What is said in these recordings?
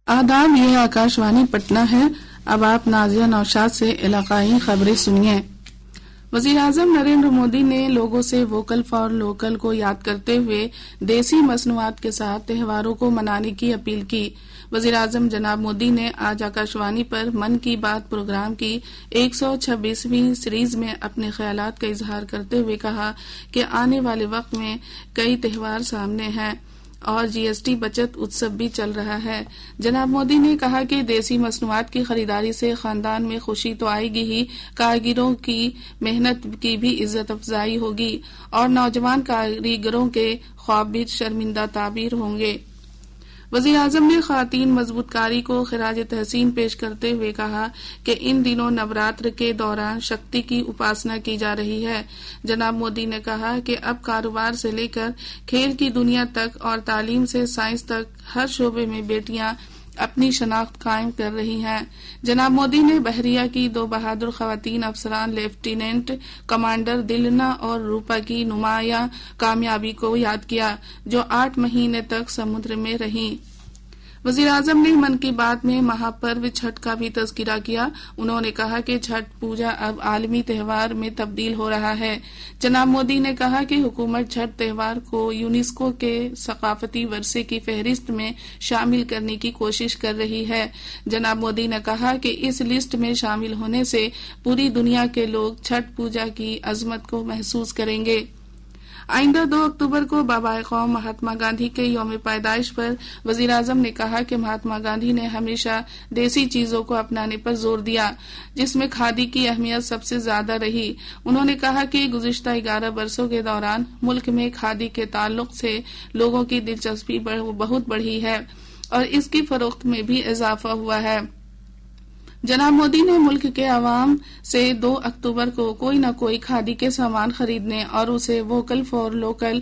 آداب، یہ آکاشوانی پٹنہ ہے۔ اب آپ نازیہ نوشاد سے علاقائی خبریں سنیے۔ وزیر اعظم نریندر مودی نے لوگوں سے ووکل فار لوکل کو یاد کرتے ہوئے دیسی مصنوعات کے ساتھ تہواروں کو منانے کی اپیل کی۔ وزیر اعظم جناب مودی نے آج آکاشوانی پر من کی بات پروگرام کی 126ویں سیریز میں اپنے خیالات کا اظہار کرتے ہوئے کہا کہ آنے والے وقت میں کئی تہوار سامنے ہیں اور جی ایس ٹی بچت اتسو بھی چل رہا ہے۔ جناب مودی نے کہا کہ دیسی مصنوعات کی خریداری سے خاندان میں خوشی تو آئے گی ہی، کاریگروں کی محنت کی بھی عزت افزائی ہوگی اور نوجوان کاریگروں کے خواب بھی شرمندہ تعبیر ہوں گے۔ وزیر اعظم نے خواتین مضبوط کاری کو خراج تحسین پیش کرتے ہوئے کہا کہ ان دنوں نوراتر کے دوران شکتی کی اپاسنا کی جا رہی ہے۔ جناب مودی نے کہا کہ اب کاروبار سے لے کر کھیل کی دنیا تک اور تعلیم سے سائنس تک ہر شعبے میں بیٹیاں اپنی شناخت قائم کر رہی ہیں۔ جناب مودی نے بحریہ کی 2 بہادر خواتین افسران لیفٹیننٹ کمانڈر دلنا اور روپا کی نمایاں کامیابی کو یاد کیا، جو 8 مہینے تک سمندر میں رہیں۔ وزیر اعظم نے من کی بات میں مہا پرو چھٹ کا بھی تذکرہ کیا۔ انہوں نے کہا کہ چھٹ پوجا اب عالمی تہوار میں تبدیل ہو رہا ہے۔ جناب مودی نے کہا کہ حکومت چھٹ تہوار کو یونیسکو کے ثقافتی ورثے کی فہرست میں شامل کرنے کی کوشش کر رہی ہے۔ جناب مودی نے کہا کہ اس لسٹ میں شامل ہونے سے پوری دنیا کے لوگ چھٹ پوجا کی عظمت کو محسوس کریں گے۔ آئندہ 2 اکتوبر کو بابائے قوم مہاتما گاندھی کے یوم پیدائش پر وزیر اعظم نے کہا کہ مہاتما گاندھی نے ہمیشہ دیسی چیزوں کو اپنانے پر زور دیا، جس میں کھادی کی اہمیت سب سے زیادہ رہی۔ انہوں نے کہا کہ گزشتہ 11 برسوں کے دوران ملک میں کھادی کے تعلق سے لوگوں کی دلچسپی بہت بڑھی ہے اور اس کی فروخت میں بھی اضافہ ہوا ہے۔ جناب مودی نے ملک کے عوام سے 2 اکتوبر کو کوئی نہ کوئی کھادی کے سامان خریدنے اور اسے vocal for local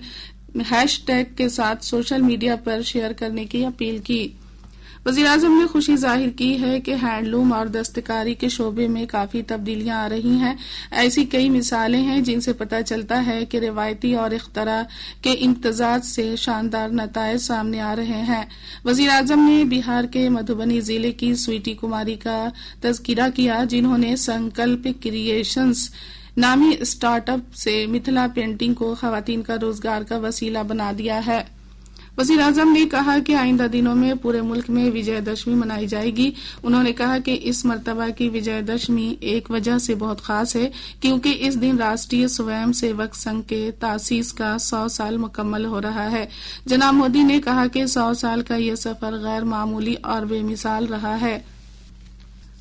hash tag کے ساتھ سوشل میڈیا پر شیئر کرنے کی اپیل کی۔ وزیر اعظم نے خوشی ظاہر کی ہے کہ ہینڈلوم اور دستکاری کے شعبے میں کافی تبدیلیاں آ رہی ہیں۔ ایسی کئی مثالیں ہیں جن سے پتہ چلتا ہے کہ روایتی اور اختراع کے امتزاج سے شاندار نتائج سامنے آ رہے ہیں۔ وزیر اعظم نے بہار کے مدھوبنی ضلع کی سویٹی کماری کا تذکرہ کیا، جنہوں نے سنکلپ کریشنز نامی اسٹارٹ اپ سے متھلا پینٹنگ کو خواتین کا روزگار کا وسیلہ بنا دیا ہے۔ وزیر اعظم نے کہا کہ آئندہ دنوں میں پورے ملک میں وجے دشمی منائی جائے گی۔ انہوں نے کہا کہ اس مرتبہ کی وجے دشمی ایک وجہ سے بہت خاص ہے، کیونکہ اس دن راشٹریہ سویم سیوک سنگھ کے تاسیس کا 100 سال مکمل ہو رہا ہے۔ جناب مودی نے کہا کہ 100 سال کا یہ سفر غیر معمولی اور بے مثال رہا ہے۔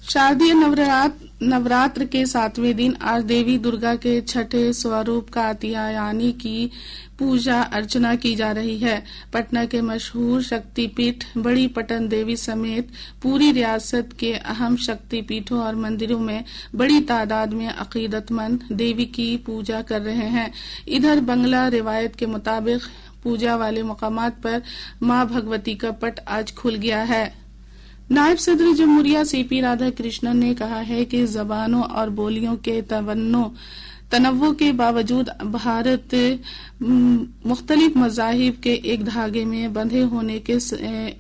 شاردیہ نوراتر کے 7ویں دن آج دیوی درگا کے چھٹے سوروپ کاتیایانی کی پوجا ارچنا کی جا رہی ہے۔ پٹنہ کے مشہور شکتی پیٹھ بڑی پٹن دیوی سمیت پوری ریاست کے اہم شکتی پیٹھوں اور مندروں میں بڑی تعداد میں عقیدت مند دیوی کی پوجا کر رہے ہیں۔ ادھر بنگلہ روایت کے مطابق پوجا والے مقامات پر ماں بھگوتی کا پٹ آج کھل گیا ہے۔ نائب صدر جمہوریہ سی پی رادھا کرشنن نے کہا ہے کہ زبانوں اور بولیوں کے تنوع کے باوجود بھارت مختلف مذاہب کے ایک دھاگے میں بندھے ہونے کے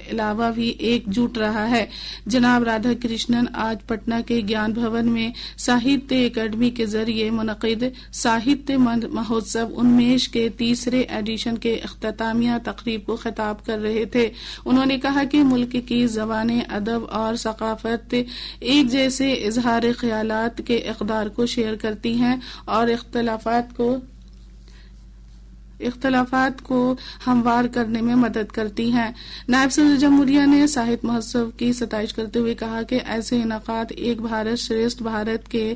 علاوہ بھی ایک جٹ رہا ہے۔ جناب رادھا کرشنن آج پٹنہ کے گیان بھون میں ساہتیہ اکیڈمی کے ذریعے منعقد ساہتیہ مہوتسو انمیش کے 3رے ایڈیشن کے اختتامیہ تقریب کو خطاب کر رہے تھے۔ انہوں نے کہا کہ ملک کی زبانیں، ادب اور ثقافت ایک جیسے اظہار خیالات کے اقدار کو شیئر کرتی ہیں اور اختلافات کو ہموار کرنے میں مدد کرتی ہیں۔ نائب صدر جمہوریہ نے ساہتیہ مہوتسو کی ستائش کرتے ہوئے کہا کہ ایسے انعقاد ایک بھارت شریشٹھ بھارت کے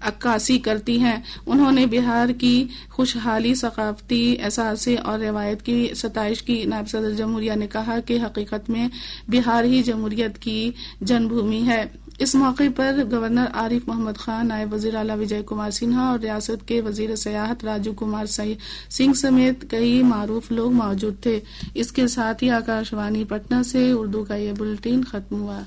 عکاسی کرتی ہیں۔ انہوں نے بہار کی خوشحالی، ثقافتی اثاثے اور روایت کی ستائش کی۔ نائب صدر جمہوریہ نے کہا کہ حقیقت میں بہار ہی جمہوریت کی جنم بھومی ہے۔ اس موقع پر گورنر عارف محمد خان، نائب وزیر اعلیٰ وجے کمار سنہا اور ریاست کے وزیر سیاحت راجیو کمار سنگھ سمیت کئی معروف لوگ موجود تھے۔ اس کے ساتھ ہی آکاشوانی پٹنہ سے اردو کا یہ بلیٹن ختم ہوا۔